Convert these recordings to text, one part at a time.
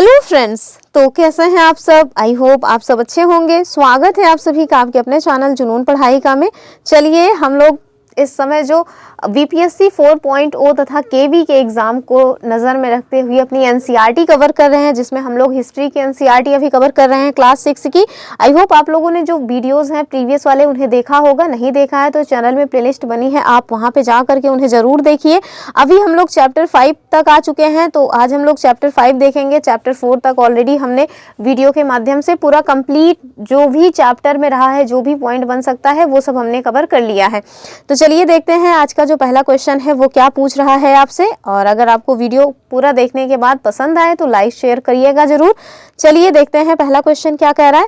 Hello friends, तो कैसे हैं आप सब। आई होप आप सब अच्छे होंगे। स्वागत है आप सभी का आपके अपने चैनल जुनून पढ़ाई का में। चलिए हम लोग इस समय जो बीपीएससी 4.0 तथा केवी के एग्जाम को नज़र में रखते हुए अपनी एनसीईआरटी कवर कर रहे हैं, जिसमें हम लोग हिस्ट्री की एनसीईआरटी अभी कवर कर रहे हैं क्लास 6 की। आई होप आप लोगों ने जो वीडियोस हैं प्रीवियस वाले उन्हें देखा होगा। नहीं देखा है तो चैनल में प्लेलिस्ट बनी है, आप वहां पे जा करके उन्हें ज़रूर देखिए। अभी हम लोग चैप्टर 5 तक आ चुके हैं, तो आज हम लोग चैप्टर 5 देखेंगे। चैप्टर 4 तक ऑलरेडी हमने वीडियो के माध्यम से पूरा कंप्लीट जो भी चैप्टर में रहा है, जो भी पॉइंट बन सकता है, वो सब हमने कवर कर लिया है। तो चलिए देखते हैं आज का जो पहला क्वेश्चन है वो क्या पूछ रहा है आपसे। और अगर आपको वीडियो पूरा देखने के बाद पसंद आए तो लाइक शेयर करिएगा जरूर। चलिए देखते हैं पहला क्वेश्चन क्या कह रहा है।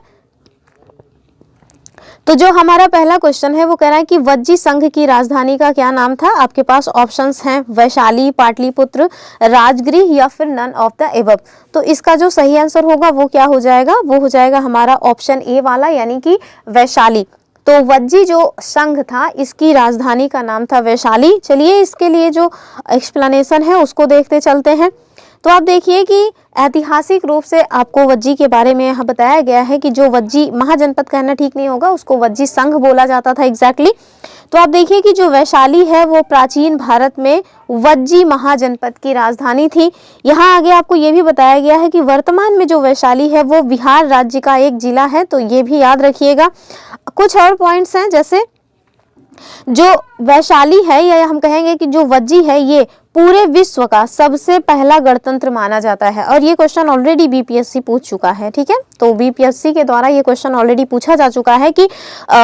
तो जो हमारा पहला क्वेश्चन है वो कह रहा है कि वज्जी संघ की राजधानी का क्या नाम था। आपके पास ऑप्शंस हैं वैशाली, पाटलिपुत्र, राजगृह या फिर नन ऑफ द एबव। तो इसका जो सही आंसर होगा वो क्या हो जाएगा, वो हो जाएगा हमारा ऑप्शन ए वाला, यानी कि वैशाली। तो वज्जी जो संघ था इसकी राजधानी का नाम था वैशाली। चलिए इसके लिए जो एक्सप्लेनेशन है उसको देखते चलते हैं। तो आप देखिए कि ऐतिहासिक रूप से आपको वज्जी के बारे में यहाँ बताया गया है कि जो वज्जी महाजनपद कहना ठीक नहीं होगा, उसको वज्जी संघ बोला जाता था एग्जैक्टली। तो आप देखिए कि जो वैशाली है वो प्राचीन भारत में वज्जी महाजनपद की राजधानी थी। यहाँ आगे आपको ये भी बताया गया है कि वर्तमान में जो वैशाली है वो बिहार राज्य का एक जिला है, तो ये भी याद रखिएगा। कुछ और पॉइंट्स हैं, जैसे जो वैशाली है या हम कहेंगे कि जो वज्जी है ये पूरे विश्व का सबसे पहला गणतंत्र माना जाता है। और ये क्वेश्चन ऑलरेडी बीपीएससी पूछ चुका है, ठीक है। तो बीपीएससी के द्वारा ये क्वेश्चन ऑलरेडी पूछा जा चुका है कि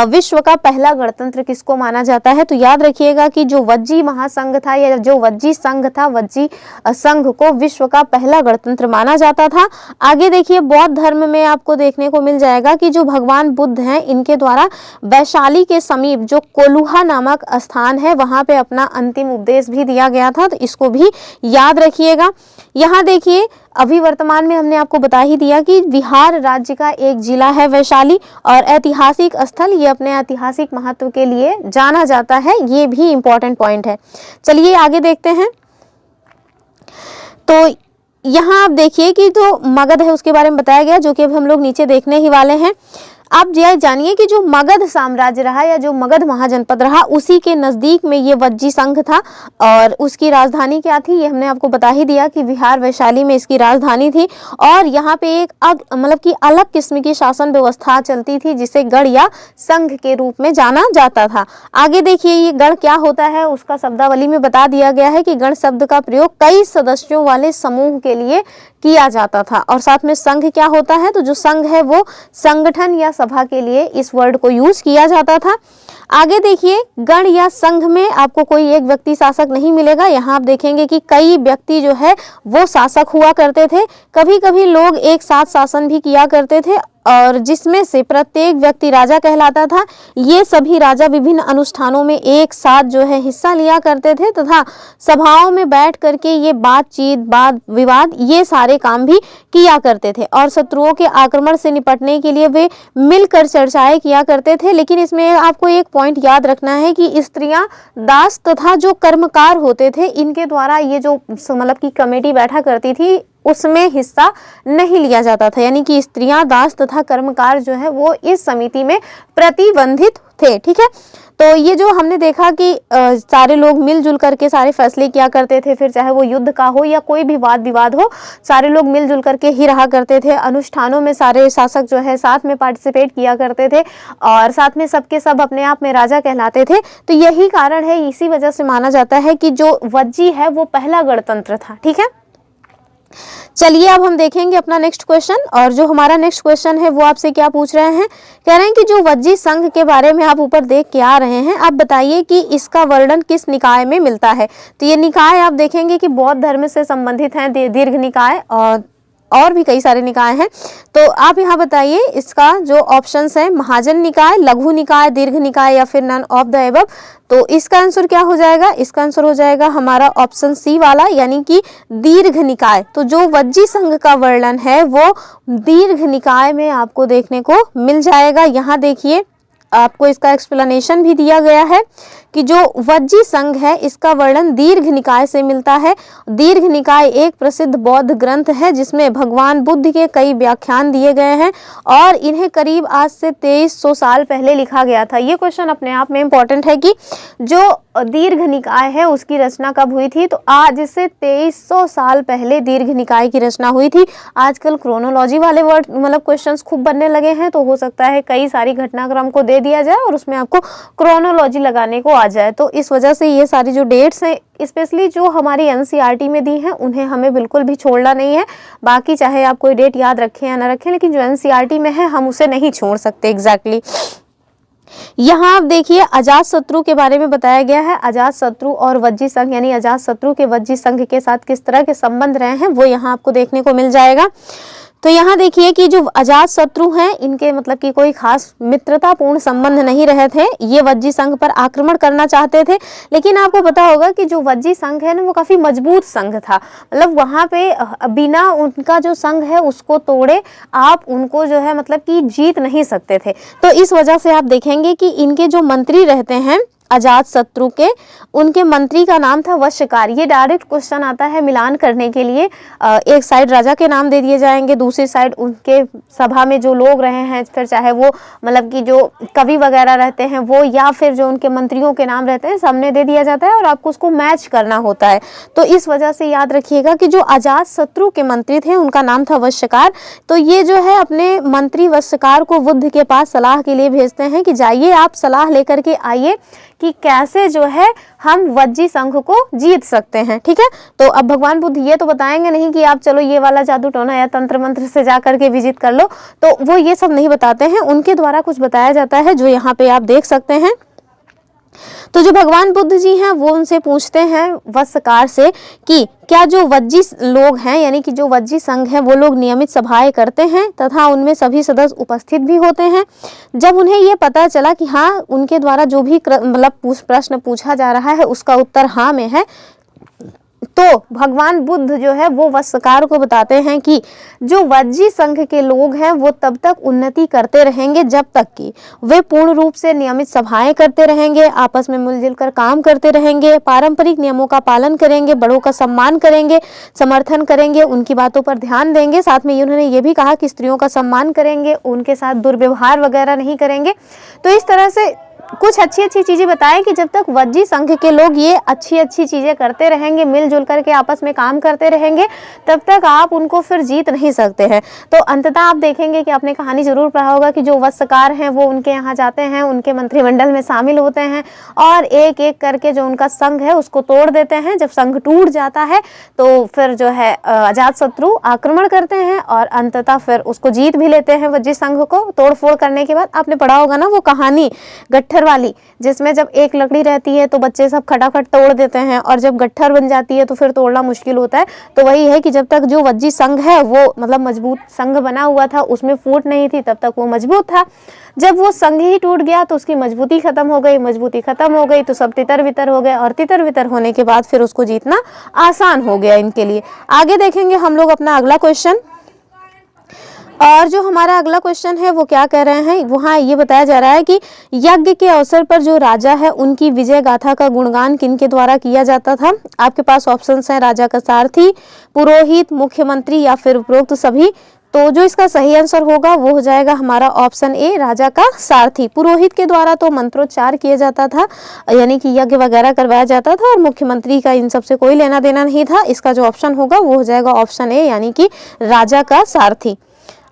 विश्व का पहला गणतंत्र किसको माना जाता है। तो याद रखिएगा कि जो वज्जी महासंघ था या जो वज्जी संघ था, वज्जी संघ को विश्व का पहला गणतंत्र माना जाता था। आगे देखिए बौद्ध धर्म में आपको देखने को मिल जाएगा कि जो भगवान बुद्ध हैं इनके द्वारा वैशाली के समीप जो कोलुहा नामक स्थान है वहां पे अपना अंतिम उपदेश भी दिया गया था। तो इसको भी याद रखिएगा। यहाँ देखिए अभी वर्तमान में हमने आपको बता ही दिया कि बिहार राज्य का एक जिला है वैशाली, और ऐतिहासिक स्थल ये अपने ऐतिहासिक महत्व के लिए जाना जाता है। ये भी इंपॉर्टेंट पॉइंट है। चलिए आगे देखते हैं। तो यहाँ आप देखिए कि जो मगध है उसके बारे में बताया गया, जो कि अब हम लोग नीचे देखने ही वाले हैं। आप यह जानिए कि जो मगध साम्राज्य रहा या जो मगध महाजनपद रहा उसी के नज़दीक में ये वज्जी संघ था। और उसकी राजधानी क्या थी ये हमने आपको बता ही दिया कि बिहार वैशाली में इसकी राजधानी थी। और यहाँ पे एक मतलब कि अलग किस्म की शासन व्यवस्था चलती थी जिसे गढ़ या संघ के रूप में जाना जाता था। आगे देखिए ये गढ़ क्या होता है उसका शब्दावली में बता दिया गया है कि गढ़ शब्द का प्रयोग कई सदस्यों वाले समूह के लिए किया जाता था। और साथ में संघ क्या होता है, तो जो संघ है वो संगठन या सभा के लिए इस वर्ड को यूज किया जाता था। आगे देखिए गण या संघ में आपको कोई एक व्यक्ति शासक नहीं मिलेगा। यहाँ आप देखेंगे कि कई व्यक्ति जो है वो शासक हुआ करते थे। कभी कभी लोग एक साथ शासन भी किया करते थे, और जिसमें से प्रत्येक व्यक्ति राजा कहलाता था। ये सभी राजा विभिन्न अनुष्ठानों में एक साथ जो है हिस्सा लिया करते थे तथा सभाओं में बैठ करके ये बातचीत, वाद विवाद, ये सारे काम भी किया करते थे। और शत्रुओं के आक्रमण से निपटने के लिए वे मिलकर चर्चाएं किया करते थे। लेकिन इसमें आपको एक पॉइंट याद रखना है कि स्त्रियां, दास तथा जो कर्मकार होते थे इनके द्वारा ये जो मतलब की कमेटी बैठा करती थी उसमें हिस्सा नहीं लिया जाता था। यानी कि स्त्रियां, दास तथा कर्मकार जो है वो इस समिति में प्रतिबंधित थे, ठीक है। तो ये जो हमने देखा कि सारे लोग मिलजुल करके सारे फैसले किया करते थे, फिर चाहे वो युद्ध का हो या कोई भी वाद विवाद हो, सारे लोग मिलजुल करके ही रहा करते थे। अनुष्ठानों में सारे शासक जो है साथ में पार्टिसिपेट किया करते थे और साथ में सबके सब अपने आप में राजा कहलाते थे। तो यही कारण है, इसी वजह से माना जाता है कि जो वज्जी है वो पहला गणतंत्र था, ठीक है। चलिए अब हम देखेंगे अपना नेक्स्ट क्वेश्चन। और जो हमारा नेक्स्ट क्वेश्चन है वो आपसे क्या पूछ रहे हैं, कह रहे हैं कि जो वज्जी संघ के बारे में आप ऊपर देख के आ रहे हैं, आप बताइए कि इसका वर्णन किस निकाय में मिलता है। तो ये निकाय आप देखेंगे कि बौद्ध धर्म से संबंधित हैं, दीर्घ निकाय और भी कई सारे निकाय हैं। तो आप यहाँ बताइए इसका जो ऑप्शंस है, महाजन निकाय, लघु निकाय, दीर्घ निकाय या फिर नन ऑफ द एबव। तो इसका आंसर क्या हो जाएगा, इसका आंसर हो जाएगा हमारा ऑप्शन सी वाला, यानी कि दीर्घ निकाय। तो जो वज्जी संघ का वर्णन है वो दीर्घ निकाय में आपको देखने को मिल जाएगा। यहाँ देखिए आपको इसका एक्सप्लेनेशन भी दिया गया है कि जो वज्जी संघ है इसका वर्णन दीर्घ निकाय से मिलता है। दीर्घ निकाय एक प्रसिद्ध बौद्ध ग्रंथ है जिसमें भगवान बुद्ध के कई व्याख्यान दिए गए हैं और इन्हें करीब आज से 2300 साल पहले लिखा गया था। ये क्वेश्चन अपने आप में इम्पोर्टेंट है कि जो दीर्घ निकाय है उसकी रचना कब हुई थी, तो आज से 2300 साल पहले दीर्घ निकाय की रचना हुई थी। आजकल क्रोनोलॉजी वाले वर्ड मतलब क्वेश्चंस खूब बनने लगे हैं, तो हो सकता है कई सारी घटनाक्रम को दे दिया जाए और उसमें आपको क्रोनोलॉजी लगाने को आ जाए। तो इस वजह से ये सारी जो डेट्स हैं स्पेशली जो हमारी एनसीईआरटी में दी हैं उन्हें हमें बिल्कुल भी छोड़ना नहीं है। बाकी चाहे आप कोई डेट याद रखें या ना रखें, लेकिन जो एनसीईआरटी में है हम उसे नहीं छोड़ सकते एग्जैक्टली। यहाँ आप देखिए अजात शत्रु के बारे में बताया गया है। अजात शत्रु और वज्जी संघ यानी अजात शत्रु के वज्जी संघ के साथ किस तरह के संबंध रहे हैं वो यहाँ आपको देखने को मिल जाएगा। तो यहाँ देखिए कि जो अजात शत्रु हैं इनके मतलब कि कोई खास मित्रतापूर्ण संबंध नहीं रहे थे। ये वज्जी संघ पर आक्रमण करना चाहते थे, लेकिन आपको पता होगा कि जो वज्जी संघ है ना वो काफी मजबूत संघ था। मतलब वहाँ पे बिना उनका जो संघ है उसको तोड़े आप उनको जो है मतलब कि जीत नहीं सकते थे। तो इस वजह से आप देखेंगे कि इनके जो मंत्री रहते हैं अजात शत्रु के, उनके मंत्री का नाम था वश्यकार। ये डायरेक्ट क्वेश्चन आता है मिलान करने के लिए। एक साइड राजा के नाम दे दिए जाएंगे, दूसरी साइड उनके सभा में जो लोग रहे हैं, फिर चाहे वो मतलब कि जो कवि वगैरह रहते हैं वो या फिर जो उनके मंत्रियों के नाम रहते हैं सामने दे दिया जाता है और आपको उसको मैच करना होता है। तो इस वजह से याद रखिएगा कि जो अजात शत्रु के मंत्री थे उनका नाम था वश्यकार। तो ये जो है अपने मंत्री वश्यकार को बुद्ध के पास सलाह के लिए भेजते हैं कि जाइए आप सलाह लेकर के आइए कि कैसे जो है हम वज्जी संघ को जीत सकते हैं। ठीक है, तो अब भगवान बुद्ध ये तो बताएंगे नहीं कि आप चलो ये वाला जादू टोना या तंत्र मंत्र से जा करके विजिट कर लो, तो वो ये सब नहीं बताते हैं। उनके द्वारा कुछ बताया जाता है जो यहाँ पे आप देख सकते हैं। तो जो भगवान बुद्ध जी हैं वो उनसे पूछते हैं वश्यकार से कि क्या जो वज्जी लोग हैं यानी कि जो वज्जी संघ है वो लोग नियमित सभाएं करते हैं तथा उनमें सभी सदस्य उपस्थित भी होते हैं। जब उन्हें ये पता चला कि हाँ उनके द्वारा जो भी मतलब प्रश्न पूछा जा रहा है उसका उत्तर हाँ में है, तो भगवान बुद्ध जो है वो वश्यकार को बताते हैं कि जो वज्जी संघ के लोग हैं वो तब तक उन्नति करते रहेंगे जब तक कि वे पूर्ण रूप से नियमित सभाएं करते रहेंगे, आपस में मिलजुल कर काम करते रहेंगे, पारंपरिक नियमों का पालन करेंगे, बड़ों का सम्मान करेंगे, समर्थन करेंगे, उनकी बातों पर ध्यान देंगे। साथ में उन्होंने ये भी कहा कि स्त्रियों का सम्मान करेंगे, उनके साथ दुर्व्यवहार वगैरह नहीं करेंगे। तो इस तरह से कुछ अच्छी अच्छी चीजें बताएं कि जब तक वज्जी संघ के लोग ये अच्छी अच्छी चीजें करते रहेंगे, मिलजुल करके आपस में काम करते रहेंगे, तब तक आप उनको फिर जीत नहीं सकते हैं। तो अंततः आप देखेंगे कि आपने कहानी जरूर पढ़ा होगा कि जो वश्यकार हैं वो उनके यहाँ जाते हैं, उनके मंत्रिमंडल में शामिल होते हैं और एक एक करके जो उनका संघ है उसको तोड़ देते हैं। जब संघ टूट जाता है तो फिर जो है अजात शत्रु आक्रमण करते हैं और अंततः फिर उसको जीत भी लेते हैं वज्जी संघ को। तोड़ फोड़ करने के बाद आपने पढ़ा होगा ना वो कहानी गट्ठर वाली, जिसमें जब एक लकड़ी रहती है तो बच्चे सब खटाखट तोड़ देते हैं और जब गट्ठर बन जाती है तो फिर तोड़ना मुश्किल होता है। तो वही है कि जब तक जो वज्जी संघ है वो मतलब मजबूत संघ बना हुआ था, उसमें फूट नहीं थी, तब तक वो मजबूत था। जब वो संघ ही टूट गया तो उसकी मजबूती खत्म हो गई, मजबूती खत्म हो गई तो सब तितर बितर हो गए और तितर बितर होने के बाद फिर उसको जीतना आसान हो गया इनके लिए। आगे देखेंगे हम लोग अपना अगला क्वेश्चन। और जो हमारा अगला क्वेश्चन है वो क्या कह रहे हैं, वहाँ ये बताया जा रहा है कि यज्ञ के अवसर पर जो राजा है उनकी विजय गाथा का गुणगान किनके द्वारा किया जाता था। आपके पास ऑप्शंस हैं राजा का सारथी, पुरोहित, मुख्यमंत्री या फिर उपरोक्त सभी। तो जो इसका सही आंसर होगा वो हो जाएगा हमारा ऑप्शन ए राजा का सारथी। पुरोहित के द्वारा तो मंत्रोच्चार किया जाता था यानी कि यज्ञ वगैरह करवाया जाता था और मुख्यमंत्री का इन सबसे कोई लेना देना नहीं था। इसका जो ऑप्शन होगा वो हो जाएगा ऑप्शन ए यानी कि राजा का सारथी।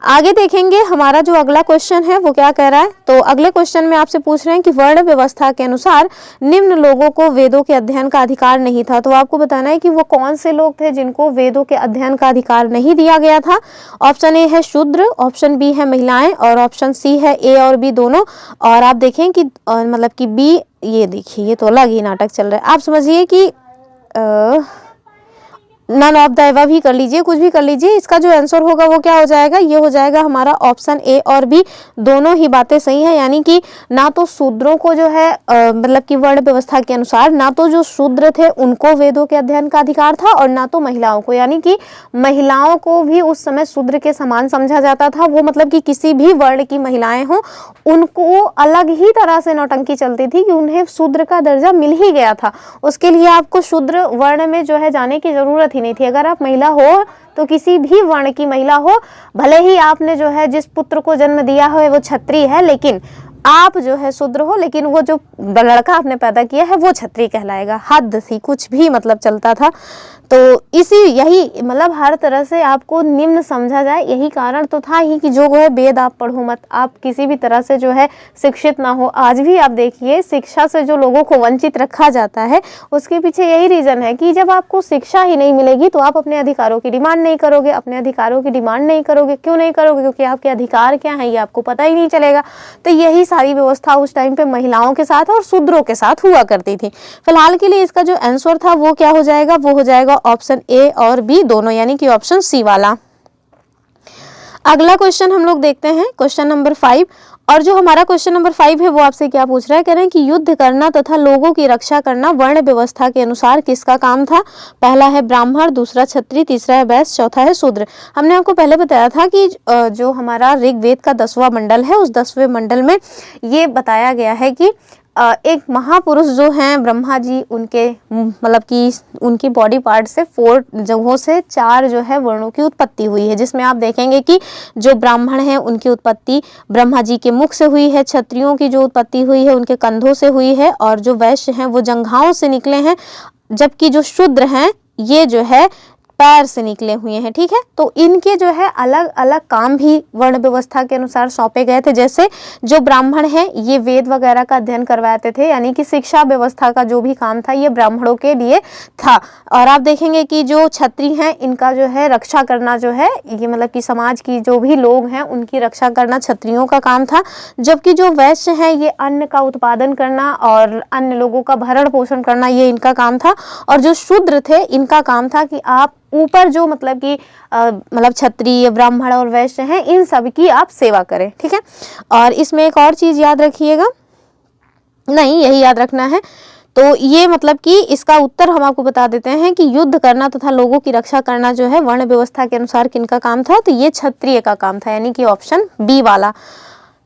आगे देखेंगे हमारा जो अगला क्वेश्चन है वो क्या कह रहा है। तो अगले क्वेश्चन में आपसे पूछ रहे हैं कि वर्ण व्यवस्था के अनुसार निम्न लोगों को वेदों के अध्ययन का अधिकार नहीं था। तो आपको बताना है कि वो कौन से लोग थे जिनको वेदों के अध्ययन का अधिकार नहीं दिया गया था। ऑप्शन ए है शूद्र, ऑप्शन बी है महिलाएं और ऑप्शन सी है ए और बी दोनों। और आप देखें कि मतलब कि बी, ये देखिए ये तो अलग ही नाटक चल रहा है। आप समझिए कि नन ऑफ द एबव ही कर लीजिए, कुछ भी कर लीजिए। इसका जो आंसर होगा वो क्या हो जाएगा, ये हो जाएगा हमारा ऑप्शन ए और बी, दोनों ही बातें सही है। यानी कि ना तो शूद्रों को जो है मतलब कि वर्ण व्यवस्था के अनुसार ना तो जो शूद्र थे उनको वेदों के अध्ययन का अधिकार था और ना तो महिलाओं को, यानी कि महिलाओं को भी उस समय शूद्र के समान समझा जाता था। वो मतलब कि किसी भी वर्ण की महिलाएं हों उनको अलग ही तरह से नौटंकी चलती थी कि उन्हें शूद्र का दर्जा मिल ही गया था। उसके लिए आपको शूद्र वर्ण में जो है जाने की जरूरत ही नहीं थी। अगर आप महिला हो तो किसी भी वर्ण की महिला हो, भले ही आपने जो है जिस पुत्र को जन्म दिया है वो क्षत्रिय है, लेकिन आप जो है शूद्र हो, लेकिन वो जो लड़का आपने पैदा किया है वो क्षत्रिय कहलाएगा। हद थी, कुछ भी मतलब चलता था। तो यही मतलब हर तरह से आपको निम्न समझा जाए, यही कारण तो था ही कि जो है वेद आप पढ़ो मत, आप किसी भी तरह से जो है शिक्षित ना हो। आज भी आप देखिए शिक्षा से जो लोगों को वंचित रखा जाता है उसके पीछे यही रीजन है कि जब आपको शिक्षा ही नहीं मिलेगी तो आप अपने अधिकारों की डिमांड नहीं करोगे। अपने अधिकारों की डिमांड नहीं करोगे, क्यों नहीं करोगे? क्योंकि आपके अधिकार क्या है ये आपको पता ही नहीं चलेगा। तो यही सारी व्यवस्था उस टाइम पे महिलाओं के साथ और शूद्रों के साथ हुआ करती थी। फिलहाल के लिए इसका जो आंसर था वो क्या हो जाएगा, वो हो जाएगा ऑप्शन ए और बी दोनों, यानी कि ऑप्शन सी वाला। अगला क्वेश्चन हम लोग देखते हैं, क्वेश्चन नंबर 5। और जो हमारा क्वेश्चन नंबर 5 है वो आपसे क्या पूछ रहा है, कह रहे हैं कि युद्ध करना तथा लोगों की रक्षा करना वर्ण व्यवस्था के अनुसार किसका काम था? पहला है ब्राह्मण, दूसरा क्षत्रिय, तीसरा है वैश्य, चौथा है शूद्र। हमने आपको पहले बताया था कि जो हमारा ऋग्वेद का 10वां मंडल है उस 10वें मंडल में ये बताया गया है कि एक महापुरुष जो हैं ब्रह्मा जी, उनके मतलब कि उनकी बॉडी पार्ट से 4 जगहों से 4 जो है वर्णों की उत्पत्ति हुई है, जिसमें आप देखेंगे कि जो ब्राह्मण हैं उनकी उत्पत्ति ब्रह्मा जी के मुख से हुई है, क्षत्रियों की जो उत्पत्ति हुई है उनके कंधों से हुई है, और जो वैश्य हैं वो जंघाओं से निकले हैं, जबकि जो शूद्र हैं ये जो है पैर से निकले हुए हैं। ठीक है, तो इनके जो है अलग अलग काम भी वर्ण व्यवस्था के अनुसार सौंपे गए थे। जैसे जो ब्राह्मण हैं ये वेद वगैरह का अध्ययन करवाते थे, यानी कि शिक्षा व्यवस्था का जो भी काम था ये ब्राह्मणों के लिए था। और आप देखेंगे कि जो क्षत्रिय हैं इनका जो है रक्षा करना जो है ये मतलब कि समाज की जो भी लोग हैं उनकी रक्षा करना क्षत्रियों का काम था, जबकि जो वैश्य हैं ये अन्न का उत्पादन करना और अन्य लोगों का भरण पोषण करना ये इनका काम था। और जो शूद्र थे इनका काम था कि आप ऊपर जो मतलब कि मतलब क्षत्रिय, ब्राह्मण और वैश्य हैं इन सब की आप सेवा करें। ठीक है, और इसमें एक और चीज याद रखिएगा, नहीं यही याद रखना है। तो ये मतलब कि इसका उत्तर हम आपको बता देते हैं कि युद्ध करना तथा लोगों की रक्षा करना जो है वर्ण व्यवस्था के अनुसार किनका काम था, तो ये क्षत्रिय का काम था, यानी कि ऑप्शन बी वाला।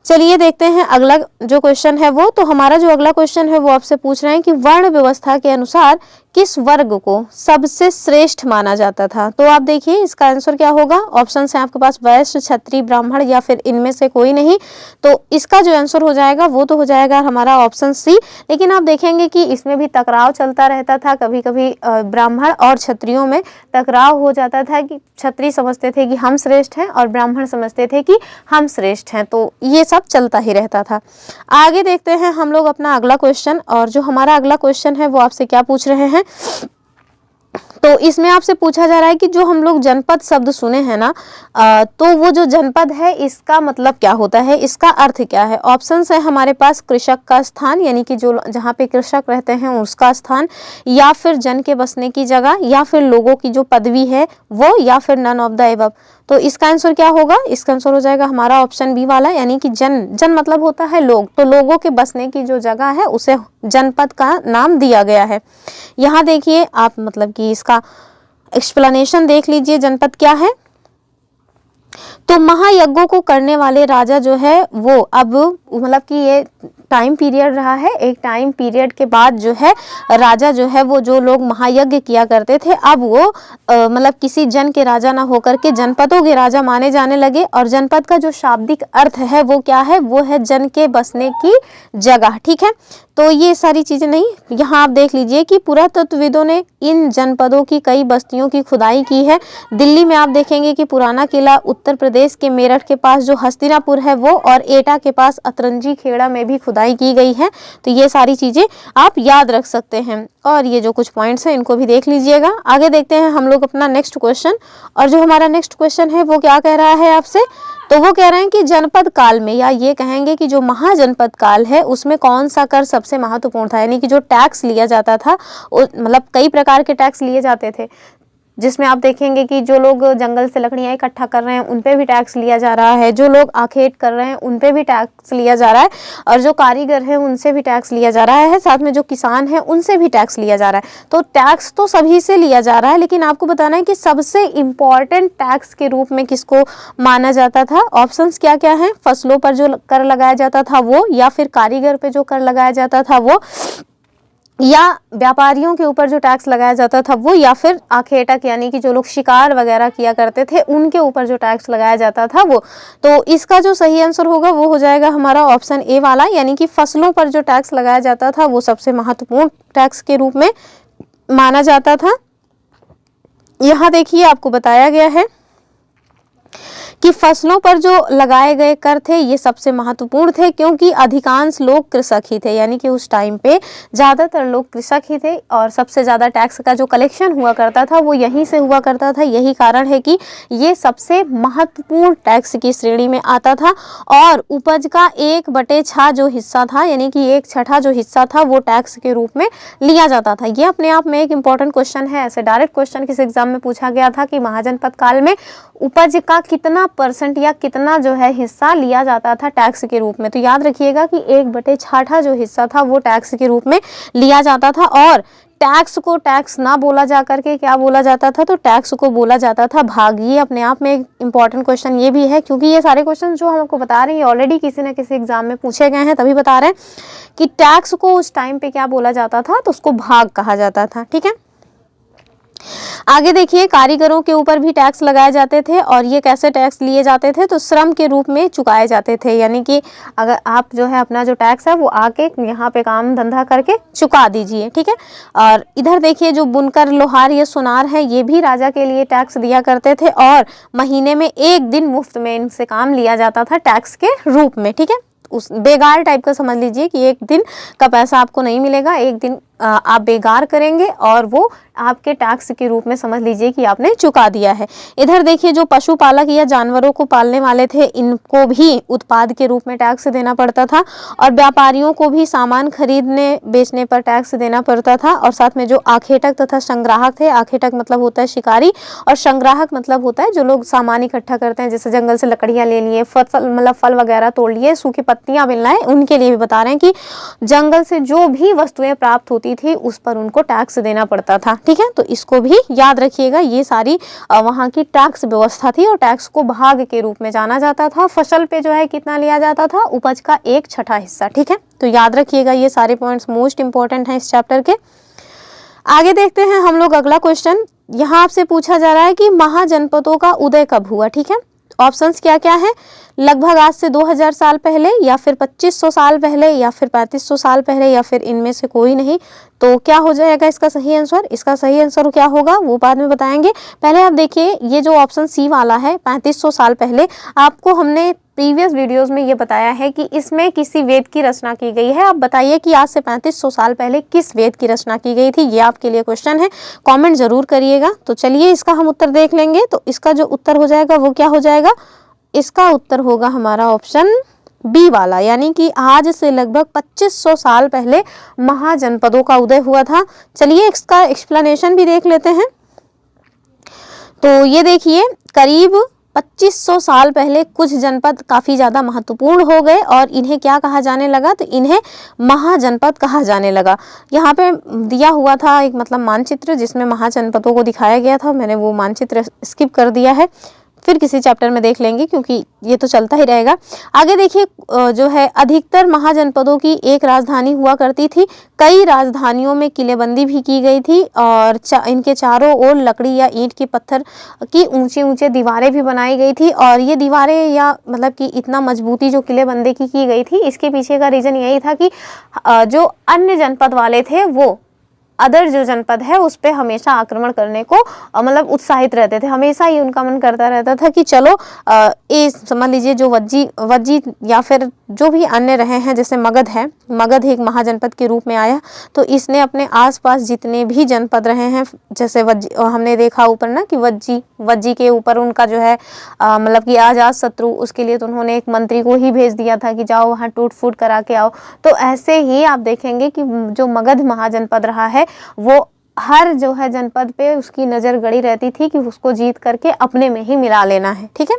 चलिए देखते हैं अगला जो क्वेश्चन है वो। तो हमारा जो अगला क्वेश्चन है वो आपसे पूछ रहे हैं कि वर्ण व्यवस्था के अनुसार किस वर्ग को सबसे श्रेष्ठ माना जाता था? तो आप देखिए इसका आंसर क्या होगा। ऑप्शन है आपके पास वैश्य, क्षत्रिय, ब्राह्मण या फिर इनमें से कोई नहीं। तो इसका जो आंसर हो जाएगा वो तो हो जाएगा हमारा ऑप्शन सी। लेकिन आप देखेंगे कि इसमें भी टकराव चलता रहता था, कभी कभी ब्राह्मण और क्षत्रियों में टकराव हो जाता था कि क्षत्रिय समझते थे कि हम श्रेष्ठ हैं और ब्राह्मण समझते थे कि हम श्रेष्ठ हैं। तो ये सब चलता ही रहता था। आगे देखते हैं हम लोग अपना अगला क्वेश्चन, और जो हमारा अगला क्वेश्चन है वो आपसे क्या पूछ रहे हैं। तो इसमें आपसे पूछा जा रहा है कि जो हम लोग जनपद शब्द सुने हैं ना, तो वो जो जनपद है इसका मतलब क्या होता है, इसका अर्थ क्या है। ऑप्शंस है हमारे पास कृषक का स्थान, यानी कि जो जहाँ पे कृषक रहते हैं उसका स्थान, या फिर जन के बसने की जगह, या फिर लोगों की जो पदवी है वो, या फिर नन ऑफ द एबव। तो इसका आंसर क्या होगा, इसका आंसर हो जाएगा हमारा ऑप्शन बी वाला, यानी कि जन मतलब होता है लोग, तो लोगों के बसने की जो जगह है उसे जनपद का नाम दिया गया है। यहाँ देखिए आप मतलब कि इसका एक्सप्लेनेशन देख लीजिए, जनपद क्या है। तो महायज्ञों को करने वाले राजा जो है वो अब मतलब कि ये टाइम पीरियड रहा है, एक टाइम पीरियड के बाद जो है राजा जो है वो जो लोग महायज्ञ किया करते थे अब वो मतलब किसी जन के राजा ना होकर के जनपदों के राजा माने जाने लगे। और जनपद का जो शाब्दिक अर्थ है वो क्या है, वो है जन के बसने की जगह। ठीक है, तो ये सारी चीजें नहीं, यहाँ आप देख लीजिए कि पुरातत्वविदों ने इन जनपदों की कई बस्तियों की खुदाई की है। दिल्ली में आप देखेंगे कि पुराना किला, उत्तर प्रदेश के मेरठ के पास जो हस्तिनापुर है वो, और एटा के पास अतरंजी खेड़ा में भी खुदाई की गई है। तो ये सारी चीजें आप याद रख सकते हैं, और ये जो कुछ पॉइंट्स हैं इनको भी देख लीजिएगा। आगे देखते हैं हम लोग अपना नेक्स्ट क्वेश्चन, और जो हमारा नेक्स्ट क्वेश्चन है वो क्या कह रहा है आपसे। तो वो कह रहे हैं कि जनपद काल में, या ये कहेंगे कि जो महाजनपद काल है उसमें कौन सा कर सबसे महत्वपूर्ण था, यानी कि जो टैक्स लिया जाता था मतलब कई प्रकार के टैक्स लिए जाते थे। जिसमें आप देखेंगे कि जो लोग जंगल से लकड़ियाँ इकट्ठा कर रहे हैं उन पे भी टैक्स लिया जा रहा है, जो लोग आखेट कर रहे हैं उन पे भी टैक्स लिया जा रहा है, और जो कारीगर हैं उनसे भी टैक्स लिया जा रहा है, साथ में जो किसान हैं उनसे भी टैक्स लिया जा रहा है। तो टैक्स तो सभी से लिया जा रहा है, लेकिन आपको बताना है कि सबसे इम्पॉर्टेंट टैक्स के रूप में किसको माना जाता था। ऑप्शंस क्या क्या हैं? फसलों पर जो कर लगाया जाता था वो, या फिर कारीगर पे जो कर लगाया जाता था वो, या व्यापारियों के ऊपर जो टैक्स लगाया जाता था वो, या फिर आखेटक यानी कि जो लोग शिकार वगैरह किया करते थे उनके ऊपर जो टैक्स लगाया जाता था वो। तो इसका जो सही आंसर होगा वो हो जाएगा हमारा ऑप्शन ए वाला, यानी कि फसलों पर जो टैक्स लगाया जाता था वो सबसे महत्वपूर्ण टैक्स के रूप में माना जाता था। यहाँ देखिए आपको बताया गया है कि फसलों पर जो लगाए गए कर थे ये सबसे महत्वपूर्ण थे, क्योंकि अधिकांश लोग कृषक ही थे, यानी कि उस टाइम पे ज़्यादातर लोग कृषक ही थे और सबसे ज़्यादा टैक्स का जो कलेक्शन हुआ करता था वो यहीं से हुआ करता था। यही कारण है कि ये सबसे महत्वपूर्ण टैक्स की श्रेणी में आता था। और उपज का 1/6 जो हिस्सा था, यानी कि 1/6 जो हिस्सा था वो टैक्स के रूप में लिया जाता था। ये अपने आप में एक इम्पॉर्टेंट क्वेश्चन है। ऐसे डायरेक्ट क्वेश्चन किस एग्जाम में पूछा गया था कि महाजनपद काल में उपज का कितना % या कितना जो है हिस्सा लिया जाता था टैक्स के रूप में। तो याद रखिएगा कि 1/6 जो हिस्सा था वो टैक्स के रूप में लिया जाता था। और टैक्स को टैक्स ना बोला जा करके क्या बोला जाता था? तो टैक्स को बोला जाता था भाग। ये अपने आप में एक इम्पॉर्टेंट क्वेश्चन ये भी है, क्योंकि ये सारे क्वेश्चन जो हम आपको बता रहे हैं ऑलरेडी किसी न किसी एग्जाम में पूछे गए हैं, तभी बता रहे हैं कि टैक्स को उस टाइम पे क्या बोला जाता था, तो उसको भाग कहा जाता था। ठीक है, आगे देखिए, कारीगरों के ऊपर भी टैक्स लगाए जाते थे, और ये कैसे टैक्स लिए जाते थे? तो श्रम के रूप में चुकाए जाते थे, यानी कि अगर आप जो है अपना जो टैक्स है वो आके यहाँ पे काम धंधा करके चुका दीजिए। ठीक है, और इधर देखिए जो बुनकर, लोहार या सुनार है ये भी राजा के लिए टैक्स दिया करते थे, और महीने में 1 दिन मुफ्त में इनसे काम लिया जाता था टैक्स के रूप में। ठीक है, उस बेगार टाइप का समझ लीजिए कि 1 दिन का पैसा आपको नहीं मिलेगा, 1 दिन आप बेगार करेंगे और वो आपके टैक्स के रूप में समझ लीजिए कि आपने चुका दिया है। इधर देखिए जो पशुपालक या जानवरों को पालने वाले थे इनको भी उत्पाद के रूप में टैक्स देना पड़ता था, और व्यापारियों को भी सामान खरीदने बेचने पर टैक्स देना पड़ता था। और साथ में जो आखेटक तथा संग्राहक थे, आखेटक मतलब होता है शिकारी और संग्राहक मतलब होता है जो लोग सामान इकट्ठा करते हैं, जैसे जंगल से लकड़ियाँ ले लिए, फसल मतलब फल वगैरह तोड़ लिए, सूखी पत्तियाँ मिल रहा है, उनके लिए भी बता रहे हैं कि जंगल से जो भी वस्तुएं प्राप्त होती थी उस पर उनको टैक्स देना पड़ता था। ठीक है, तो इसको भी याद रखिएगा। ये सारी वहाँ की टैक्स व्यवस्था थी, और टैक्स को भाग के रूप में जाना जाता था। फसल पे जो है कितना लिया जाता था? उपज का 1/6 हिस्सा। ठीक है, तो याद रखिएगा, ये सारे पॉइंट्स मोस्ट इंपॉर्टेंट हैं इस चैप्टर के। आगे देखते हैं हम लोग अगला क्वेश्चन। यहाँ आपसे पूछा जा रहा है कि महाजनपदों का उदय कब हुआ? ठीक है, ऑप्शंस क्या क्या है? लगभग आज से 2000 साल पहले, या फिर 2500 साल पहले, या फिर 3500 साल पहले, या फिर इनमें से कोई नहीं। तो क्या हो जाएगा इसका सही आंसर? इसका सही आंसर क्या होगा वो बाद में बताएंगे। पहले आप देखिए, ये जो ऑप्शन सी वाला है 3500 साल पहले, आपको हमने प्रीवियस वीडियोस में ये बताया है कि इसमें किसी वेद की रचना की गई है। आप बताइए कि आज से 3500 साल पहले किस वेद की रचना की गई थी। ये आपके लिए क्वेश्चन है, कमेंट जरूर करिएगा। तो चलिए इसका हम उत्तर देख लेंगे। तो इसका जो उत्तर हो जाएगा वो क्या हो जाएगा? इसका उत्तर होगा हमारा ऑप्शन बी वाला, यानी कि आज से लगभग 2500 साल पहले महाजनपदों का उदय हुआ था। चलिए इसका एक्सप्लेनेशन भी देख लेते हैं। तो ये देखिए, करीब 2500 साल पहले कुछ जनपद काफ़ी ज़्यादा महत्वपूर्ण हो गए, और इन्हें क्या कहा जाने लगा? तो इन्हें महाजनपद कहा जाने लगा। यहाँ पे दिया हुआ था एक मतलब मानचित्र, जिसमें महाजनपदों को दिखाया गया था। मैंने वो मानचित्र स्किप कर दिया है, फिर किसी चैप्टर में देख लेंगे, क्योंकि ये तो चलता ही रहेगा। आगे देखिए, जो है अधिकतर महाजनपदों की एक राजधानी हुआ करती थी। कई राजधानियों में किलेबंदी भी की गई थी, और इनके चारों ओर लकड़ी या ईंट की पत्थर की ऊंचे ऊंचे दीवारें भी बनाई गई थी। और ये दीवारें या मतलब कि इतना मजबूती जो किलेबंदी की गई थी, इसके पीछे का रीज़न यही था कि जो अन्य जनपद वाले थे वो अदर जो जनपद है उस पे हमेशा आक्रमण करने को मतलब उत्साहित रहते थे। हमेशा ही उनका मन करता रहता था कि चलो ये समझ लीजिए जो वज्जी या फिर जो भी अन्य रहे हैं, जैसे मगध है, मगध एक महाजनपद के रूप में आया, तो इसने अपने आसपास जितने भी जनपद रहे हैं, जैसे हमने देखा ऊपर ना कि वज्जी के ऊपर उनका जो है मतलब कि अजात शत्रु, उसके लिए तो उन्होंने एक मंत्री को ही भेज दिया था कि जाओ वहाँ टूट फूट करा के आओ। तो ऐसे ही आप देखेंगे कि जो मगध महाजनपद रहा है वो हर जो है जनपद पे उसकी नज़र गड़ी रहती थी कि उसको जीत करके अपने में ही मिला लेना है। ठीक है,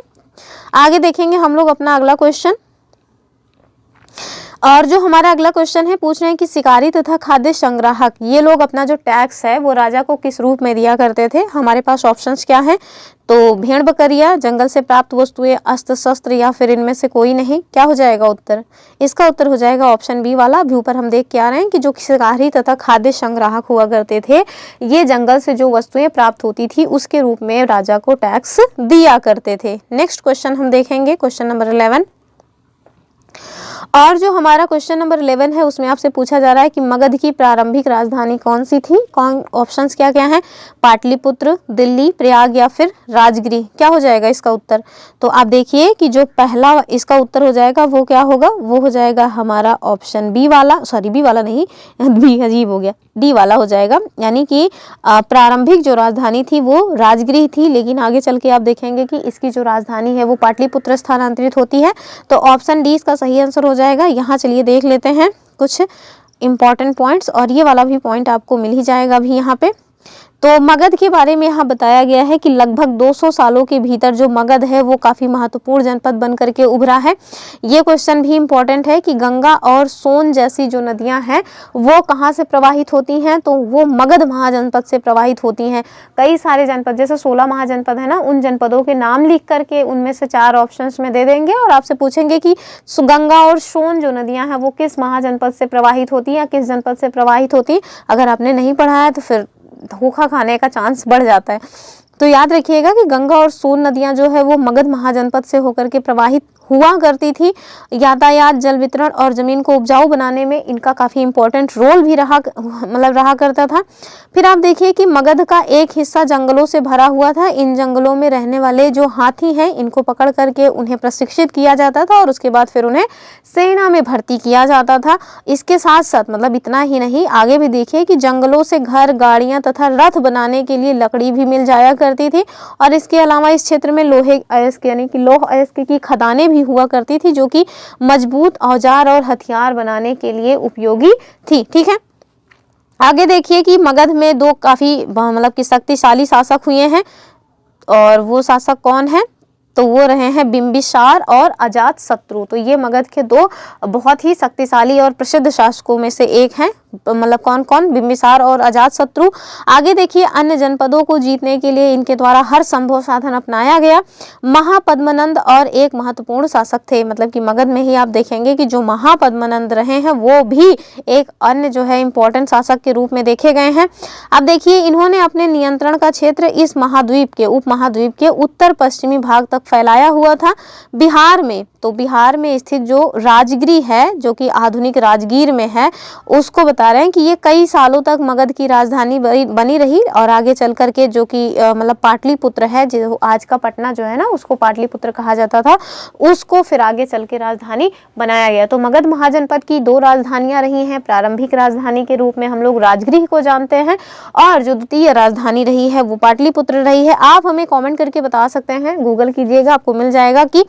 आगे देखेंगे हम लोग अपना अगला क्वेश्चन। और जो हमारा अगला क्वेश्चन है, पूछ रहे हैं कि शिकारी तथा खाद्य संग्राहक ये लोग अपना जो टैक्स है वो राजा को किस रूप में दिया करते थे। हमारे पास ऑप्शंस क्या है, तो भेड़ बकरियां, जंगल से प्राप्त वस्तुएं, अस्त्र शस्त्र, या फिर इनमें से कोई नहीं। क्या हो जाएगा उत्तर, इसका उत्तर हो जाएगा ऑप्शन बी वाला। अभी ऊपर हम देख के आ रहे हैं कि जो शिकारी तथा खाद्य संग्राहक हुआ करते थे, ये जंगल से जो वस्तुएं प्राप्त होती थी उसके रूप में राजा को टैक्स दिया करते थे। नेक्स्ट क्वेश्चन हम देखेंगे, क्वेश्चन नंबर 11। और जो हमारा क्वेश्चन नंबर 11 है उसमें आपसे पूछा जा रहा है कि मगध की प्रारंभिक राजधानी कौन सी थी। कौन, ऑप्शंस क्या क्या हैं, पाटलिपुत्र, दिल्ली, प्रयाग या फिर राजगिरी। क्या हो जाएगा इसका उत्तर, तो आप देखिए कि जो पहला इसका उत्तर हो जाएगा वो क्या होगा, वो हो जाएगा हमारा ऑप्शन बी वाला, सॉरी बी वाला नहीं, बी अजीब हो गया, डी वाला हो जाएगा। यानी कि प्रारंभिक जो राजधानी थी वो राजगिरी थी, लेकिन आगे चल के आप देखेंगे कि इसकी जो राजधानी है वो पाटलिपुत्र स्थानांतरित होती है। तो ऑप्शन डी इसका सही आंसर हो जाएगा। यहाँ चलिए देख लेते हैं कुछ इंपॉर्टेंट पॉइंट्स, और ये वाला भी पॉइंट आपको मिल ही जाएगा अभी यहाँ पे। तो मगध के बारे में यहाँ बताया गया है कि लगभग 200 सालों के भीतर जो मगध है वो काफ़ी महत्वपूर्ण जनपद बन करके उभरा है। ये क्वेश्चन भी इम्पोर्टेंट है कि गंगा और सोन जैसी जो नदियाँ हैं वो कहाँ से प्रवाहित होती हैं, तो वो मगध महाजनपद से प्रवाहित होती हैं। कई सारे जनपद, जैसे 16 महाजनपद है ना, उन जनपदों के नाम लिख करके उनमें से 4 ऑप्शंस में दे देंगे और आपसे पूछेंगे कि गंगा और सोन जो नदियाँ हैं वो किस महाजनपद से प्रवाहित होती हैं या किस जनपद से प्रवाहित होती। अगर आपने नहीं पढ़ा है तो फिर धोखा खाने का चांस बढ़ जाता है। तो याद रखिएगा कि गंगा और सोन नदियां जो है वो मगध महाजनपद से होकर के प्रवाहित हुआ करती थी। यातायात, जल वितरण और ज़मीन को उपजाऊ बनाने में इनका काफ़ी इंपॉर्टेंट रोल भी रहा करता था। फिर आप देखिए कि मगध का एक हिस्सा जंगलों से भरा हुआ था। इन जंगलों में रहने वाले जो हाथी हैं इनको पकड़ करके उन्हें प्रशिक्षित किया जाता था और उसके बाद फिर उन्हें सेना में भर्ती किया जाता था। इसके साथ साथ मतलब इतना ही नहीं, आगे भी देखिए कि जंगलों से घर, गाड़ियाँ तथा रथ बनाने के लिए लकड़ी भी मिल जाया करती थी। और इसके अलावा इस क्षेत्र में लोहे अयस्क यानी कि लौह अयस्क की खदानें भी हुआ करती थी जो कि मजबूत औजार और हथियार बनाने के लिए उपयोगी थी। ठीक है, आगे देखिए कि मगध में 2 काफी मतलब कि शक्तिशाली शासक हुए हैं, और वो शासक कौन है, तो वो रहे हैं बिंबिसार और अजातशत्रु। तो ये मगध के 2 बहुत ही शक्तिशाली और प्रसिद्ध शासकों में से एक हैं। मतलब कौन कौन, बिंबिसार और अजातशत्रु। आगे देखिए, अन्य जनपदों को जीतने के लिए इनके द्वारा हर संभव साधन अपनाया गया। महापद्मनंद और एक महत्वपूर्ण शासक थे। मतलब कि मगध में ही आप देखेंगे कि जो महापद्मनंद रहे हैं वो भी एक अन्य जो है इंपॉर्टेंट शासक के रूप में देखे गए हैं। अब देखिए, इन्होंने अपने नियंत्रण का क्षेत्र इस महाद्वीप के, उपमहाद्वीप के उत्तर पश्चिमी भाग तक फैलाया हुआ था। बिहार में, तो बिहार में स्थित जो राजगिरी है, जो कि आधुनिक राजगीर में है, उसको बता रहे हैं कि ये कई सालों तक मगध की राजधानी बनी रही। और आगे चल करके जो कि मतलब पाटलिपुत्र है, जो आज का पटना जो है ना, उसको पाटलिपुत्र कहा जाता था, उसको फिर आगे चल के राजधानी बनाया गया। तो मगध महाजनपद की 2 राजधानियां रही हैं। प्रारंभिक राजधानी के रूप में हम लोग राजगिरी को जानते हैं, और जो द्वितीय राजधानी रही है वो पाटलिपुत्र रही है। आप हमें कॉमेंट करके बता सकते हैं, गूगल कीजिएगा, आपको मिल जाएगा कि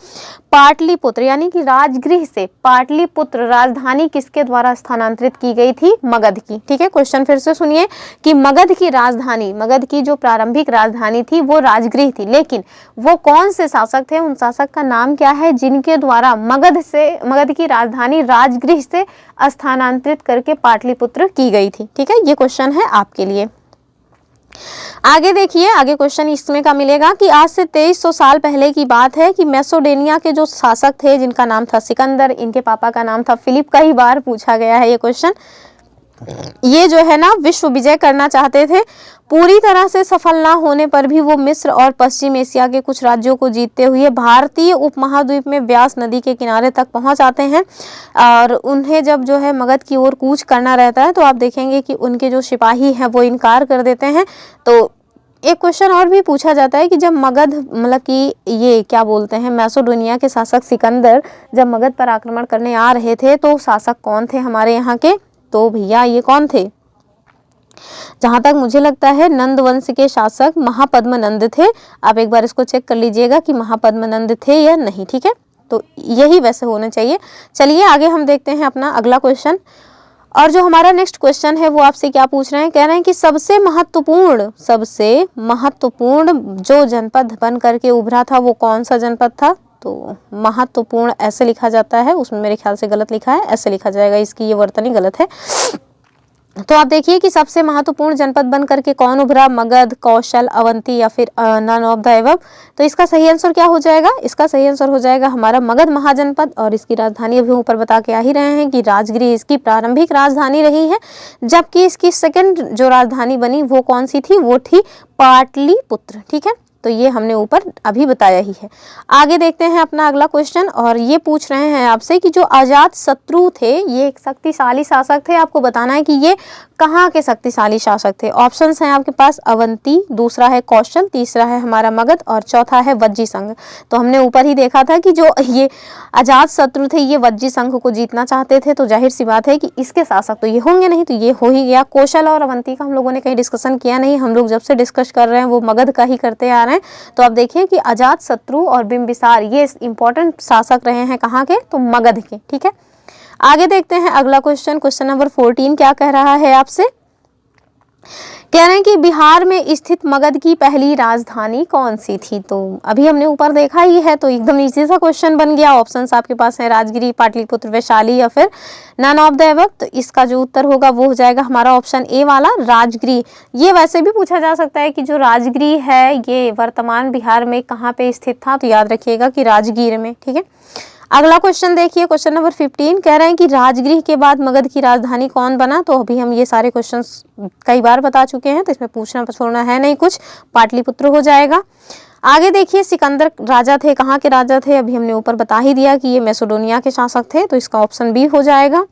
पाटलिपुत्र यानी कि राजगृह से पाटलिपुत्र राजधानी किसके द्वारा स्थानांतरित की गई थी, मगध की। ठीक है, क्वेश्चन फिर से सुनिए कि मगध की राजधानी, मगध की जो प्रारंभिक राजधानी थी वो राजगृह थी, लेकिन वो कौन से शासक थे, उन शासक का नाम क्या है जिनके द्वारा मगध की राजधानी राजगृह से स्थानांतरित करके पाटलिपुत्र की गई थी। ठीक है, ये क्वेश्चन है आपके लिए। आगे देखिए, आगे क्वेश्चन इसमें का मिलेगा कि आज से 2300 साल पहले की बात है कि मैसेडोनिया के जो शासक थे जिनका नाम था सिकंदर, इनके पापा का नाम था फिलिप। कई बार पूछा गया है ये क्वेश्चन। ये जो है ना विश्व विजय करना चाहते थे। पूरी तरह से सफल ना होने पर भी वो मिस्र और पश्चिम एशिया के कुछ राज्यों को जीतते हुए भारतीय उपमहाद्वीप में व्यास नदी के किनारे तक पहुंच आते हैं। और उन्हें जब जो है मगध की ओर कूच करना रहता है तो आप देखेंगे कि उनके जो सिपाही हैं वो इनकार कर देते हैं। तो एक क्वेश्चन और भी पूछा जाता है कि जब मगध मतलब कि ये क्या बोलते हैं, मैसेडोनिया के शासक सिकंदर जब मगध पर आक्रमण करने आ रहे थे तो शासक कौन थे हमारे यहाँ के, तो भैया ये कौन थे, जहां तक मुझे लगता है नंद वंश के शासक महापद्मनंद थे। आप एक बार इसको चेक कर लीजिएगा कि महापद्मनंद थे या नहीं। ठीक है, तो यही वैसे होना चाहिए। चलिए आगे हम देखते हैं अपना अगला क्वेश्चन। और जो हमारा नेक्स्ट क्वेश्चन है वो आपसे क्या पूछ रहे हैं, कह रहे हैं कि सबसे महत्वपूर्ण जो जनपद बन करके उभरा था वो कौन सा जनपद था। तो महत्वपूर्ण ऐसे लिखा जाता है, उसमें मेरे ख्याल से गलत लिखा है, ऐसे लिखा जाएगा, इसकी ये वर्तनी गलत है। तो आप देखिए कि सबसे महत्वपूर्ण जनपद बन करके कौन उभरा, मगध, कौशल, अवंती या फिर नन ऑफ द एबव। तो इसका सही आंसर क्या हो जाएगा, इसका सही आंसर हो जाएगा हमारा मगध महाजनपद। और इसकी राजधानी अभी ऊपर बता के आ ही रहे हैं कि राजगिरी इसकी प्रारंभिक राजधानी रही है, जबकि इसकी सेकंड जो राजधानी बनी वो कौन सी थी, वो थी पाटलिपुत्र। ठीक है, तो ये हमने ऊपर अभी बताया ही है। आगे देखते हैं अपना अगला क्वेश्चन, और ये पूछ रहे हैं आपसे कि जो अजात शत्रु थे ये एक शक्तिशाली शासक थे, आपको बताना है कि ये कहाँ के शक्तिशाली शासक थे। ऑप्शंस हैं आपके पास अवंती, दूसरा है कौशल, तीसरा है हमारा मगध और चौथा है वज्जी संघ। तो हमने ऊपर ही देखा था कि जो ये अजात शत्रु थे ये वज्जी संघ को जीतना चाहते थे, तो जाहिर सी बात है कि इसके शासक तो ये होंगे नहीं, तो ये हो ही गया। कौशल और अवंती का हम लोगों ने कहीं डिस्कशन किया नहीं, हम लोग जब से डिस्कस कर रहे हैं वो मगध का ही करते आ रहे हैं। तो आप देखिए कि अजात शत्रु और बिंबिसार ये इंपॉर्टेंट शासक रहे हैं कहाँ के, तो मगध के। ठीक है, आगे देखते हैं अगला क्वेश्चन, क्वेश्चन नंबर 14 क्या कह रहा है आपसे, कह रहे हैं कि बिहार में स्थित मगध की पहली राजधानी कौन सी थी। तो अभी हमने ऊपर देखा ही है, तो एकदम इजी सा क्वेश्चन बन गया। ऑप्शंस आपके पास है राजगिरी, पाटलिपुत्र, वैशाली या फिर नन ऑफ द एबव। तो इसका जो उत्तर होगा वो हो जाएगा हमारा ऑप्शन ए वाला राजगिरी। ये वैसे भी पूछा जा सकता है कि जो राजगिरी है ये वर्तमान बिहार में कहाँ पे स्थित था, तो याद रखिएगा कि राजगीर में। ठीक है, अगला क्वेश्चन देखिए, क्वेश्चन नंबर 15 कह रहे हैं कि राजगृह के बाद मगध की राजधानी कौन बना। तो अभी हम ये सारे क्वेश्चंस कई बार बता चुके हैं, तो इसमें पूछना छोड़ना है नहीं कुछ, पाटलिपुत्र हो जाएगा। आगे देखिए सिकंदर राजा थे, कहाँ के राजा थे, अभी हमने ऊपर बता ही दिया कि ये मैसेडोनिया के शासक थे, तो इसका ऑप्शन बी हो जाएगा।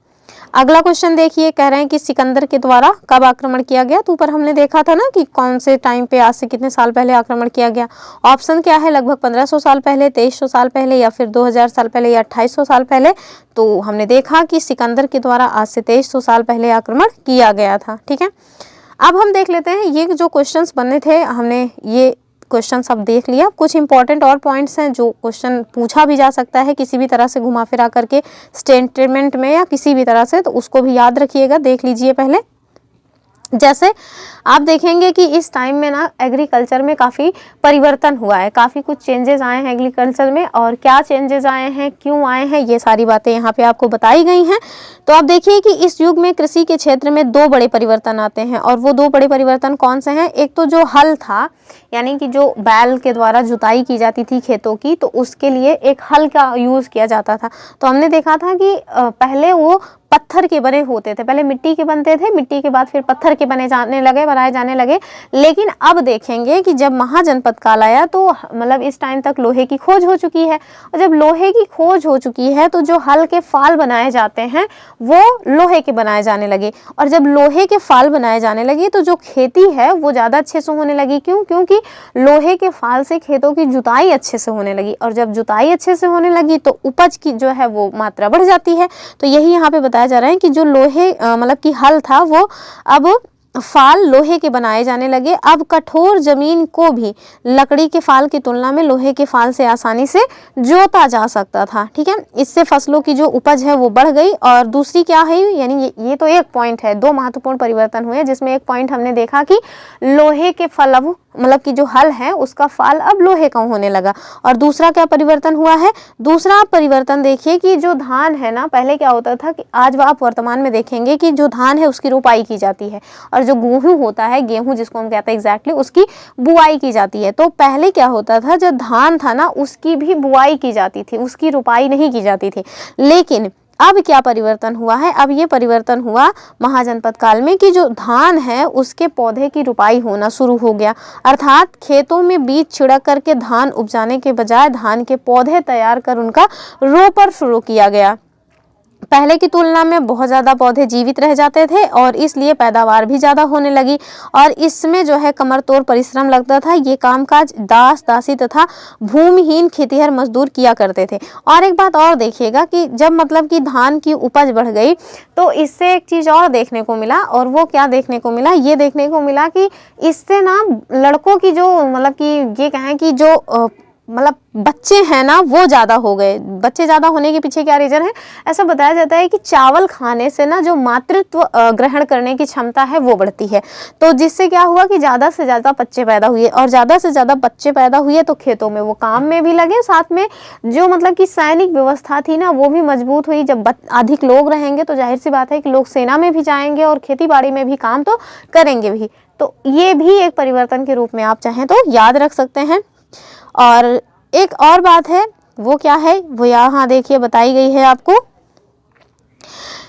अगला क्वेश्चन देखिए, कह रहे हैं कि सिकंदर के द्वारा कब आक्रमण किया गया। तो ऊपर हमने देखा था ना कि कौन से टाइम पे, आज से कितने साल पहले आक्रमण किया गया। ऑप्शन क्या है, लगभग 1500 साल पहले, 2300 साल पहले या फिर 2000 साल पहले या 2800 साल पहले। तो हमने देखा कि सिकंदर के द्वारा आज से 2300 साल पहले आक्रमण किया गया था। ठीक है, अब हम देख लेते हैं ये जो क्वेश्चंस बने थे, हमने ये क्वेश्चन सब देख लिया। कुछ इंपॉर्टेंट और पॉइंट्स हैं जो क्वेश्चन पूछा भी जा सकता है किसी भी तरह से घुमा फिरा करके स्टेटमेंट में या किसी भी तरह से, तो उसको भी याद रखिएगा, देख लीजिए पहले। जैसे आप देखेंगे कि इस टाइम में ना एग्रीकल्चर में काफ़ी परिवर्तन हुआ है, काफ़ी कुछ चेंजेस आए हैं एग्रीकल्चर में, और क्या चेंजेस आए हैं, क्यों आए हैं, ये सारी बातें यहाँ पे आपको बताई गई हैं। तो आप देखिए कि इस युग में कृषि के क्षेत्र में दो बड़े परिवर्तन आते हैं, और वो दो बड़े परिवर्तन कौन से हैं। एक तो जो हल था, यानी कि जो बैल के द्वारा जुताई की जाती थी खेतों की, तो उसके लिए एक हल का यूज़ किया जाता था। तो हमने देखा था कि पहले वो पत्थर के बने होते थे, पहले मिट्टी के बनते थे, मिट्टी के बाद फिर पत्थर के बनाए जाने लगे। लेकिन अब देखेंगे कि जब महाजनपद काल आया तो मतलब इस टाइम तक लोहे की खोज हो चुकी है, और जब लोहे की खोज हो चुकी है तो जो हल के फाल बनाए जाते हैं वो लोहे के बनाए जाने लगे, और जब लोहे के फाल बनाए जाने लगे तो जो खेती है वो ज़्यादा अच्छे से होने लगी। क्यों? क्योंकि लोहे के फाल से खेतों की जुताई अच्छे से होने लगी, और जब जुताई अच्छे से होने लगी तो उपज की जो है वो मात्रा बढ़ जाती है। तो यही यहाँ पे बताया जा रहा है कि जो लोहे मतलब कि हल था वो अब फाल लोहे के बनाए जाने लगे। अब कठोर जमीन को भी लकड़ी के फाल की तुलना में लोहे के फाल से आसानी से जोता जा सकता था। ठीक है, इससे फसलों की जो उपज है वो बढ़ गई। और दूसरी क्या है, यानी ये तो एक पॉइंट है, दो महत्वपूर्ण परिवर्तन हुए, जिसमें एक पॉइंट हमने देखा कि लोहे के फल अब मतलब कि जो हल है उसका फाल अब लोहे का होने लगा। और दूसरा क्या परिवर्तन हुआ है, दूसरा परिवर्तन देखिए कि जो धान है ना, पहले क्या होता था कि आज आप वर्तमान में देखेंगे कि जो धान है उसकी रोपाई की जाती है, और जो गेहूं होता है, गेहूं जिसको हम कहते हैं एग्जैक्टली, उसकी बुआई की जाती है। तो पहले क्या होता था, जो धान था ना उसकी भी बुआई की जाती थी, उसकी रोपाई नहीं की जाती थी। लेकिन अब क्या परिवर्तन हुआ है, अब ये परिवर्तन हुआ महाजनपद काल में कि जो धान है उसके पौधे की रोपाई होना शुरू हो गया। अर्थात खेतों में बीज छिड़क करके धान उपजाने के बजाय धान के पौधे तैयार कर उनका रोपण शुरू किया गया। पहले की तुलना में बहुत ज़्यादा पौधे जीवित रह जाते थे और इसलिए पैदावार भी ज़्यादा होने लगी, और इसमें जो है कमर तोड़ परिश्रम लगता था। ये कामकाज दास दासी तथा भूमिहीन खेतिहर मजदूर किया करते थे। और एक बात और देखिएगा कि जब मतलब कि धान की उपज बढ़ गई तो इससे एक चीज़ और देखने को मिला, और वो क्या देखने को मिला, ये देखने को मिला कि इससे ना लड़कों की जो मतलब कि ये कहें कि जो मतलब बच्चे हैं ना वो ज़्यादा हो गए। बच्चे ज़्यादा होने के पीछे क्या रीज़न है? ऐसा बताया जाता है कि चावल खाने से ना जो मातृत्व ग्रहण करने की क्षमता है वो बढ़ती है। तो जिससे क्या हुआ कि ज़्यादा से ज़्यादा बच्चे पैदा हुए, और ज़्यादा से ज़्यादा बच्चे पैदा हुए तो खेतों में वो काम में भी लगे, साथ में जो मतलब कि सैनिक व्यवस्था थी ना वो भी मजबूत हुई। जब अधिक लोग रहेंगे तो जाहिर सी बात है कि लोग सेना में भी जाएंगे और खेती बाड़ी में भी काम तो करेंगे भी। तो ये भी एक परिवर्तन के रूप में आप चाहें तो याद रख सकते हैं। और एक और बात है, वो क्या है, वो यहाँ देखिए बताई गई है आपको।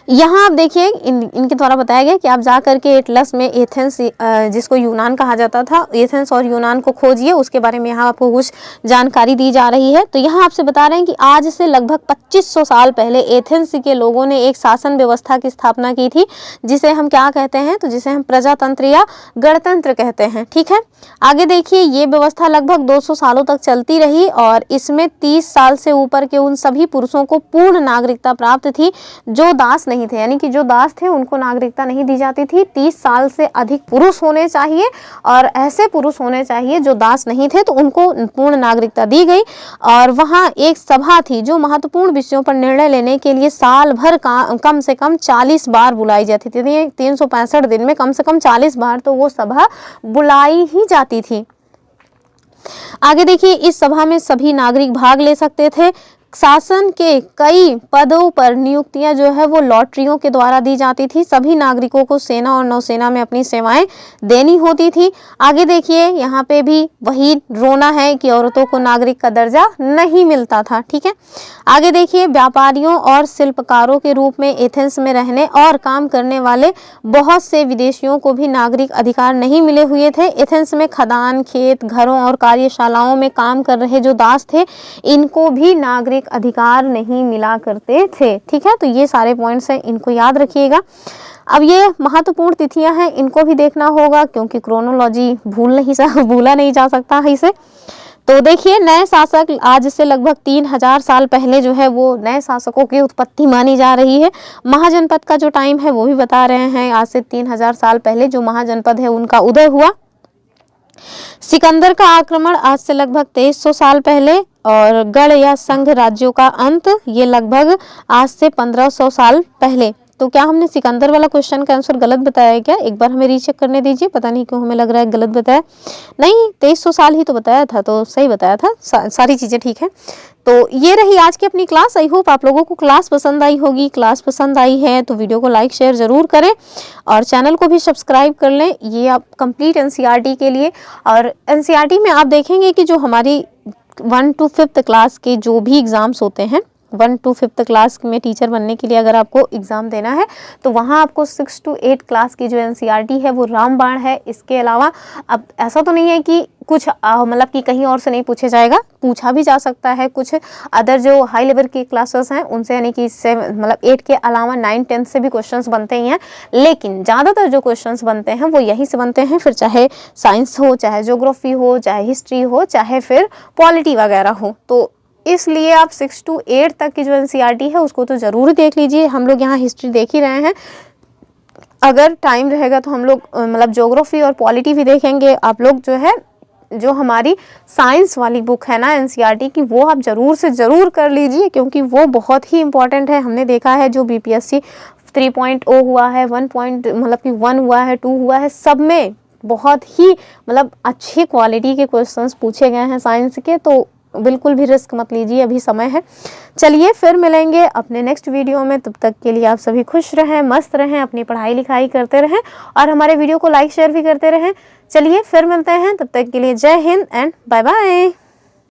यहाँ आप देखिए इनके द्वारा बताया गया कि आप जा करके एटलस में एथेंस, जिसको यूनान कहा जाता था, एथेंस और यूनान को खोजिए, उसके बारे में यहाँ आपको कुछ जानकारी दी जा रही है। तो यहाँ आपसे बता रहे हैं कि आज से लगभग 2500 साल पहले एथेंस के लोगों ने एक शासन व्यवस्था की स्थापना की थी, जिसे हम क्या कहते हैं, तो जिसे हम प्रजातंत्र या गणतंत्र कहते हैं। ठीक है, आगे देखिए ये व्यवस्था लगभग 200 सालों तक चलती रही और इसमें 30 साल से ऊपर के उन सभी पुरुषों को पूर्ण नागरिकता प्राप्त थी जो दास नहीं थे, यानी कि जो दास थे उनको नागरिकता नहीं दी जाती थी। 30 साल से अधिक पुरुष होने चाहिए और ऐसे पुरुष होने चाहिए जो दास नहीं थे, तो उनको पूर्ण नागरिकता दी गई। और वहाँ एक सभा थी जो महत्वपूर्ण विषयों पर निर्णय लेने के लिए साल भर कम से कम 40 बार बुलाई जाती थी। 365 दिन में कम से कम 40 बार तो वो सभा बुलाई ही जाती थी। आगे देखिए इस सभा में सभी नागरिक भाग ले सकते थे। शासन के कई पदों पर नियुक्तियां जो है वो लॉटरियों के द्वारा दी जाती थी। सभी नागरिकों को सेना और नौसेना में अपनी सेवाएं देनी होती थी। आगे देखिए यहाँ पे भी वही रोना है कि औरतों को नागरिक का दर्जा नहीं मिलता था। ठीक है, आगे देखिए व्यापारियों और शिल्पकारों के रूप में एथेंस में रहने और काम करने वाले बहुत से विदेशियों को भी नागरिक अधिकार नहीं मिले हुए थे। एथेंस में खदान, खेत, घरों और कार्यशालाओं में काम कर रहे जो दास थे, इनको भी नागरिक अधिकार नहीं मिला करते थे। ठीक है, तो ये सारे पॉइंट्स हैं, इनको याद रखिएगा। अब ये महत्वपूर्ण तिथियां हैं, इनको भी देखना होगा क्योंकि क्रोनोलॉजी भूला नहीं जा सकता है इसे। तो देखिए नए शासक आज से लगभग 3000 साल पहले जो है वो नए शासकों की उत्पत्ति मानी जा रही है। महाजनपद का जो टाइम है वो भी बता रहे हैं, आज से 3000 साल पहले जो महाजनपद है उनका उदय हुआ। सिकंदर का आक्रमण आज से लगभग 2300 साल पहले, और गढ़ या संघ राज्यों का अंत ये लगभग आज से 1500 साल पहले। तो क्या हमने सिकंदर वाला क्वेश्चन का आंसर गलत बताया है क्या? एक बार हमें रीचेक करने दीजिए, पता नहीं क्यों हमें लग रहा है गलत बताया। नहीं, 2300 साल ही तो बताया था, तो सही बताया था, सारी चीज़ें ठीक है। तो ये रही आज की अपनी क्लास। आई होप आप लोगों को क्लास पसंद आई होगी। क्लास पसंद आई है तो वीडियो को लाइक शेयर ज़रूर करें और चैनल को भी सब्सक्राइब कर लें। ये आप कंप्लीट एनसीईआरटी के लिए, और एनसीईआरटी में आप देखेंगे कि जो हमारी 1 to 5th क्लास के जो भी एग्ज़ाम्स होते हैं, 1 to 5th क्लास में टीचर बनने के लिए अगर आपको एग्ज़ाम देना है तो वहाँ आपको 6 to 8 क्लास की जो एनसीईआरटी है वो रामबाण है। इसके अलावा अब ऐसा तो नहीं है कि कुछ मतलब कि कहीं और से नहीं पूछे जाएगा, पूछा भी जा सकता है। कुछ अदर जो हाई लेवल की क्लासेस हैं उनसे, यानी कि इससे मतलब 8 के अलावा 9, 10 से भी क्वेश्चंस बनते ही हैं, लेकिन ज़्यादातर जो क्वेश्चंस बनते हैं वो यहीं से बनते हैं। फिर चाहे साइंस हो, चाहे ज्योग्राफी हो, चाहे हिस्ट्री हो, चाहे फिर पॉलिटी वगैरह हो। तो इसलिए आप 6 to 8 तक की जो एनसीईआरटी है उसको तो ज़रूर देख लीजिए। हम लोग यहाँ हिस्ट्री देख ही रहे हैं, अगर टाइम रहेगा तो हम लोग मतलब ज्योग्राफी और पॉलिटी भी देखेंगे। आप लोग जो है जो हमारी साइंस वाली बुक है ना एनसीईआरटी की, वो आप ज़रूर से ज़रूर कर लीजिए क्योंकि वो बहुत ही इंपॉर्टेंट है। हमने देखा है जो बीपीएससी 3.0 हुआ है, 1 हुआ है, 2 हुआ है, सब में बहुत ही मतलब अच्छी क्वालिटी के क्वेश्चंस पूछे गए हैं साइंस के। तो बिल्कुल भी रिस्क मत लीजिए, अभी समय है। चलिए फिर मिलेंगे अपने नेक्स्ट वीडियो में। तब तक के लिए आप सभी खुश रहें, मस्त रहें, अपनी पढ़ाई लिखाई करते रहें और हमारे वीडियो को लाइक शेयर भी करते रहें। चलिए फिर मिलते हैं, तब तक के लिए जय हिंद एंड बाय बाय।